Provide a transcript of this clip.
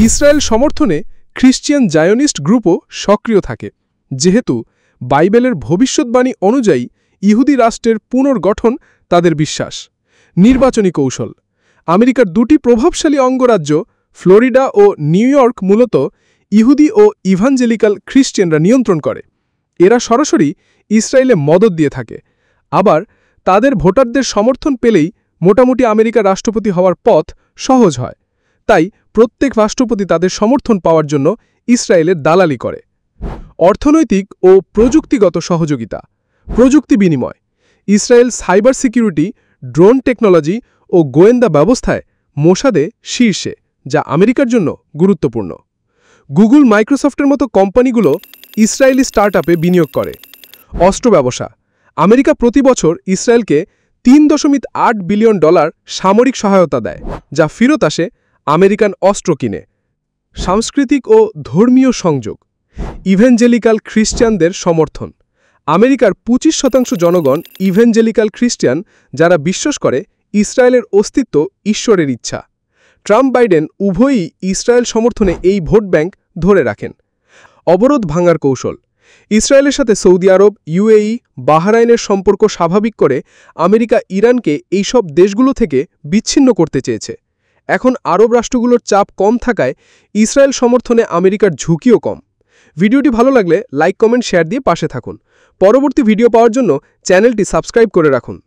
Israel সমর্থনে Christian Zionist গ্রুপও সক্রিয় থাকে, যেহেতু বাইবেলের ভবিষ্যৎবাণী অনুযায়ী ইহুদি রাষ্ট্রের পুনর্গঠন তাদের বিশ্বাস। নির্বাচনী কৌশল। আমেরিকার দুটি প্রভাবশালী অঙ্গরাজ্য ফ্লোরিডা ও নিউ ইয়র্ক মূলত ইহুদি ও ইভাঞ্জেলিক্যাল খ্রিস্টিয়ানরা নিয়ন্ত্রণ করে। এরা সরাসরি ইসরায়েলে মদদ দিয়ে থাকে। আবার তাদের ভোটারদের সমর্থন পেলেই মোটামুটি আমেরিকার রাষ্ট্রপতি হওয়ার পথ সহজ হয়। তাই প্রত্যেক রাষ্ট্রপতি তাদের সমর্থন পাওয়ার জন্য ইসরায়েলের দালালি করে। অর্থনৈতিক ও প্রযুক্তিগত সহযোগিতা। প্রযুক্তি বিনিময়। Israel cyber security, drone technology ও গোয়েন্দা ব্যবস্থায় মোসাদে শীর্ষে, যা আমেরিকার জন্য গুরুত্বপূর্ণ। গুগল, মাইক্রোসফটের মতো কোম্পানিগুলো ইসরায়েলি স্টার্টআপে বিনিয়োগ করে। অস্ত্র ব্যবসা। আমেরিকা প্রতি বছর ইসরায়েলকে $3.8 বিলিয়ন সামরিক সহায়তা দেয়, যা ফেরত আসে আমেরিকান অস্ত্র কিনে। সাংস্কৃতিক ও ধর্মীয় সংযোগ। ইভেঞ্জেলিক্যাল খ্রিস্টানদের সমর্থন। আমেরিকার 25% জনগণ ইভেঞ্জেলিক্যাল খ্রিস্টান, যারা বিশ্বাস করে ইসরায়েলের অস্তিত্ব ঈশ্বরের ইচ্ছা। ট্রাম্প, বাইডেন উভয়ই ইসরায়েল সমর্থনে এই ভোট ব্যাংক ধরে রাখেন। অবরোধ ভাঙার কৌশল। ইসরায়েলের সাথে সৌদি আরব, ইউএই, বাহরাইনের সম্পর্ক স্বাভাবিক করে আমেরিকা ইরানকে এইসব দেশগুলো থেকে বিচ্ছিন্ন করতে চেয়েছে। এখন আরব রাষ্ট্রগুলোর চাপ কম থাকায় ইসরায়েল সমর্থনে আমেরিকার ঝুঁকিও কম। ভিডিওটি ভালো লাগলে লাইক, কমেন্ট, শেয়ার দিয়ে পাশে থাকুন। পরবর্তী ভিডিও পাওয়ার জন্য চ্যানেলটি সাবস্ক্রাইব করে রাখুন।